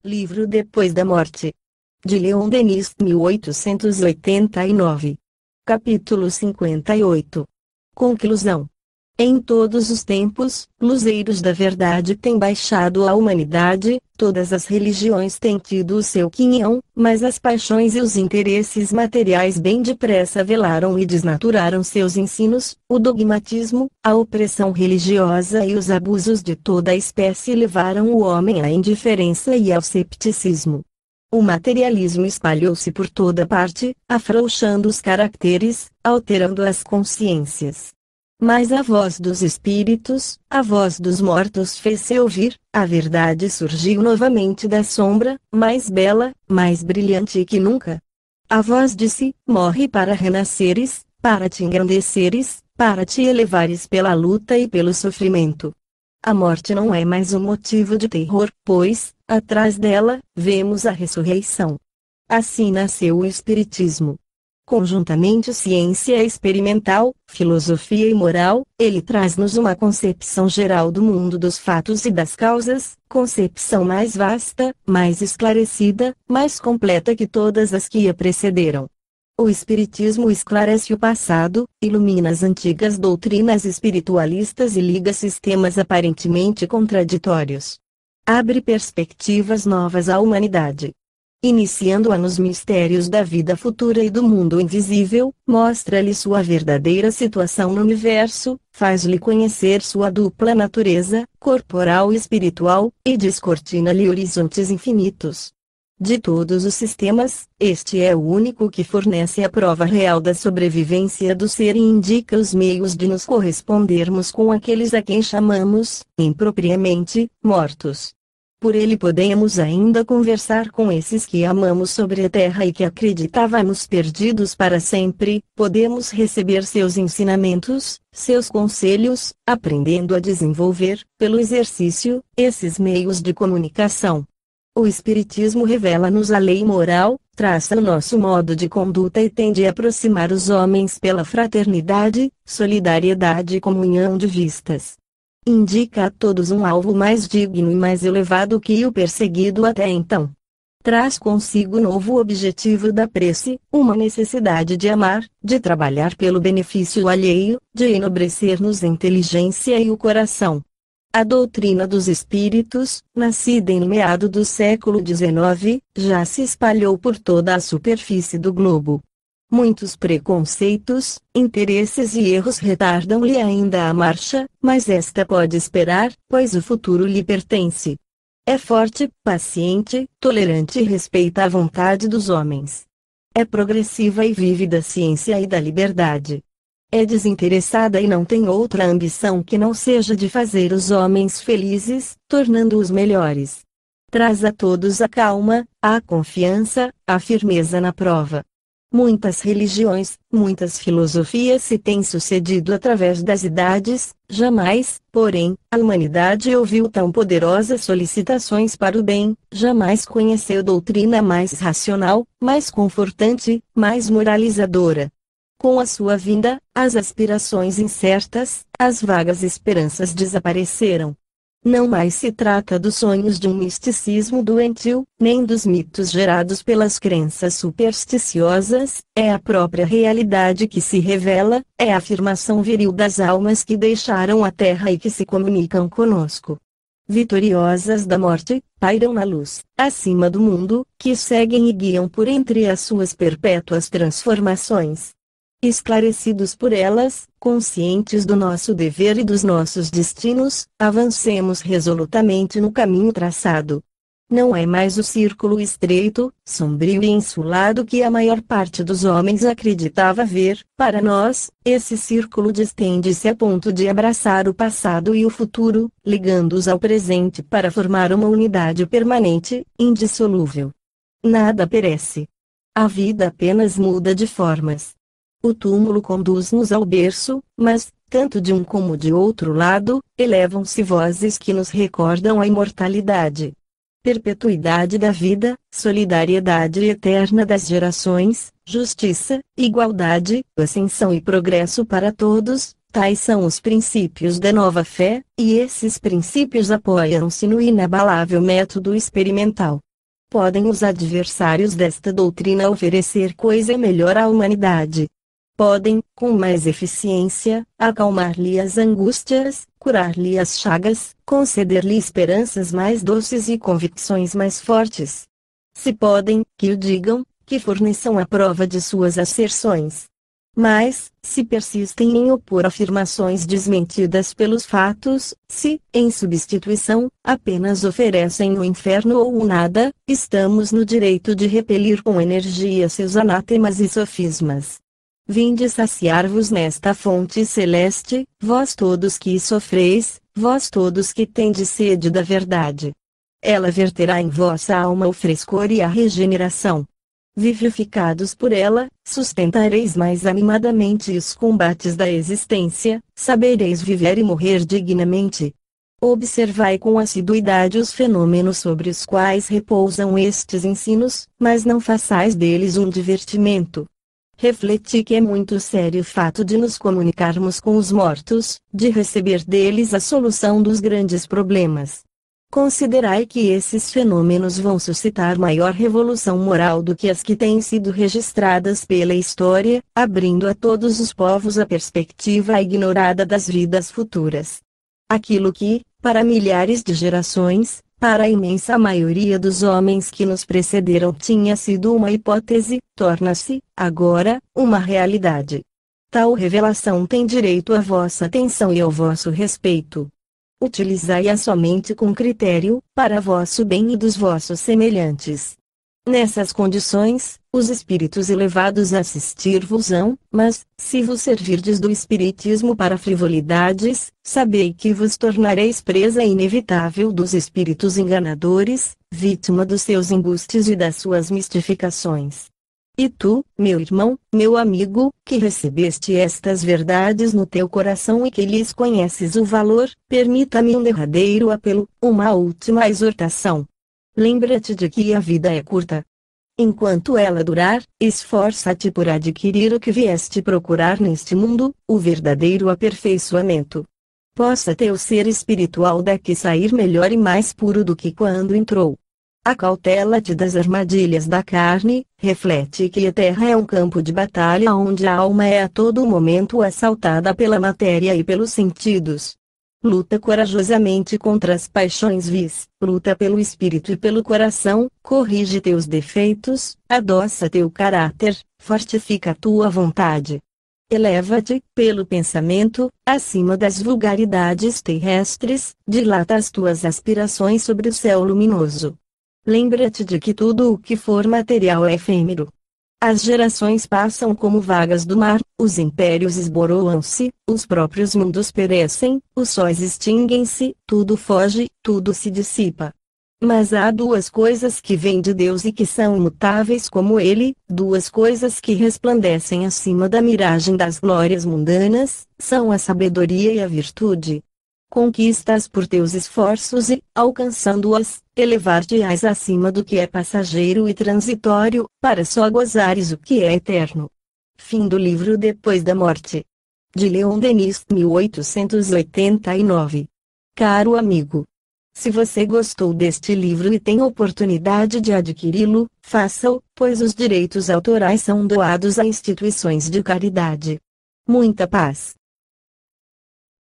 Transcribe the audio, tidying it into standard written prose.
Livro Depois da Morte. De Leon Denis, 1889. Capítulo 58. Conclusão. Em todos os tempos, luzeiros da verdade têm baixado à humanidade, todas as religiões têm tido o seu quinhão, mas as paixões e os interesses materiais bem depressa velaram e desnaturaram seus ensinos, o dogmatismo, a opressão religiosa e os abusos de toda a espécie levaram o homem à indiferença e ao cepticismo. O materialismo espalhou-se por toda parte, afrouxando os caracteres, alterando as consciências. Mas a voz dos espíritos, a voz dos mortos fez-se ouvir, a verdade surgiu novamente da sombra, mais bela, mais brilhante que nunca. A voz disse: morre para renasceres, para te engrandeceres, para te elevares pela luta e pelo sofrimento. A morte não é mais um motivo de terror, pois, atrás dela, vemos a ressurreição. Assim nasceu o Espiritismo. Conjuntamente ciência experimental, filosofia e moral, ele traz-nos uma concepção geral do mundo dos fatos e das causas, concepção mais vasta, mais esclarecida, mais completa que todas as que a precederam. O Espiritismo esclarece o passado, ilumina as antigas doutrinas espiritualistas e liga sistemas aparentemente contraditórios. Abre perspectivas novas à humanidade. Iniciando-a nos mistérios da vida futura e do mundo invisível, mostra-lhe sua verdadeira situação no universo, faz-lhe conhecer sua dupla natureza, corporal e espiritual, e descortina-lhe horizontes infinitos. De todos os sistemas, este é o único que fornece a prova real da sobrevivência do ser e indica os meios de nos correspondermos com aqueles a quem chamamos, impropriamente, mortos. Por ele podemos ainda conversar com esses que amamos sobre a terra e que acreditávamos perdidos para sempre, podemos receber seus ensinamentos, seus conselhos, aprendendo a desenvolver, pelo exercício, esses meios de comunicação. O Espiritismo revela-nos a lei moral, traça o nosso modo de conduta e tende a aproximar os homens pela fraternidade, solidariedade e comunhão de vistas. Indica a todos um alvo mais digno e mais elevado que o perseguido até então. Traz consigo novo objetivo da prece, uma necessidade de amar, de trabalhar pelo benefício alheio, de enobrecer-nos a inteligência e o coração. A doutrina dos espíritos, nascida em meado do século XIX, já se espalhou por toda a superfície do globo. Muitos preconceitos, interesses e erros retardam-lhe ainda a marcha, mas esta pode esperar, pois o futuro lhe pertence. É forte, paciente, tolerante e respeita a vontade dos homens. É progressiva e vive da ciência e da liberdade. É desinteressada e não tem outra ambição que não seja de fazer os homens felizes, tornando-os melhores. Traz a todos a calma, a confiança, a firmeza na prova. Muitas religiões, muitas filosofias se têm sucedido através das idades, jamais, porém, a humanidade ouviu tão poderosas solicitações para o bem, jamais conheceu doutrina mais racional, mais confortante, mais moralizadora. Com a sua vinda, as aspirações incertas, as vagas esperanças desapareceram. Não mais se trata dos sonhos de um misticismo doentio, nem dos mitos gerados pelas crenças supersticiosas, é a própria realidade que se revela, é a afirmação viril das almas que deixaram a terra e que se comunicam conosco. Vitoriosas da morte, pairam na luz, acima do mundo, que seguem e guiam por entre as suas perpétuas transformações. Esclarecidos por elas, conscientes do nosso dever e dos nossos destinos, avancemos resolutamente no caminho traçado. Não é mais o círculo estreito, sombrio e insulado que a maior parte dos homens acreditava ver. Para nós, esse círculo distende-se a ponto de abraçar o passado e o futuro, ligando-os ao presente para formar uma unidade permanente, indissolúvel. Nada perece. A vida apenas muda de formas. O túmulo conduz-nos ao berço, mas, tanto de um como de outro lado, elevam-se vozes que nos recordam a imortalidade. Perpetuidade da vida, solidariedade eterna das gerações, justiça, igualdade, ascensão e progresso para todos, tais são os princípios da nova fé, e esses princípios apoiam-se no inabalável método experimental. Podem os adversários desta doutrina oferecer coisa melhor à humanidade? Podem, com mais eficiência, acalmar-lhe as angústias, curar-lhe as chagas, conceder-lhe esperanças mais doces e convicções mais fortes? Se podem, que o digam, que forneçam a prova de suas asserções. Mas, se persistem em opor afirmações desmentidas pelos fatos, se, em substituição, apenas oferecem o inferno ou o nada, estamos no direito de repelir com energia seus anátemas e sofismas. Vinde saciar-vos nesta fonte celeste, vós todos que sofreis, vós todos que tendes sede da verdade. Ela verterá em vossa alma o frescor e a regeneração. Vivificados por ela, sustentareis mais animadamente os combates da existência, sabereis viver e morrer dignamente. Observai com assiduidade os fenômenos sobre os quais repousam estes ensinos, mas não façais deles um divertimento. Refleti que é muito sério o fato de nos comunicarmos com os mortos, de receber deles a solução dos grandes problemas. Considerai que esses fenômenos vão suscitar maior revolução moral do que as que têm sido registradas pela história, abrindo a todos os povos a perspectiva ignorada das vidas futuras. Aquilo que, para milhares de gerações, para a imensa maioria dos homens que nos precederam tinha sido uma hipótese, torna-se, agora, uma realidade. Tal revelação tem direito à vossa atenção e ao vosso respeito. Utilizai-a somente com critério, para vosso bem e dos vossos semelhantes. Nessas condições, os espíritos elevados assistir-vos-ão, mas, se vos servirdes do espiritismo para frivolidades, sabei que vos tornareis presa inevitável dos espíritos enganadores, vítima dos seus embustes e das suas mistificações. E tu, meu irmão, meu amigo, que recebeste estas verdades no teu coração e que lhes conheces o valor, permita-me um derradeiro apelo, uma última exortação. Lembra-te de que a vida é curta. Enquanto ela durar, esforça-te por adquirir o que vieste procurar neste mundo, o verdadeiro aperfeiçoamento. Possa teu ser espiritual daqui sair melhor e mais puro do que quando entrou. Acautela-te das armadilhas da carne, reflete que a terra é um campo de batalha onde a alma é a todo momento assaltada pela matéria e pelos sentidos. Luta corajosamente contra as paixões vis, luta pelo espírito e pelo coração, corrige teus defeitos, adoça teu caráter, fortifica a tua vontade. Eleva-te, pelo pensamento, acima das vulgaridades terrestres, dilata as tuas aspirações sobre o céu luminoso. Lembra-te de que tudo o que for material é efêmero. As gerações passam como vagas do mar, os impérios esboroam-se, os próprios mundos perecem, os sóis extinguem-se, tudo foge, tudo se dissipa. Mas há duas coisas que vêm de Deus e que são imutáveis como Ele, duas coisas que resplandecem acima da miragem das glórias mundanas, são a sabedoria e a virtude. Conquistas por teus esforços e, alcançando-as, elevar-te-ás acima do que é passageiro e transitório, para só gozares o que é eterno. Fim do livro Depois da Morte. De Leon Denis, 1889. Caro amigo, se você gostou deste livro e tem oportunidade de adquiri-lo, faça-o, pois os direitos autorais são doados a instituições de caridade. Muita paz.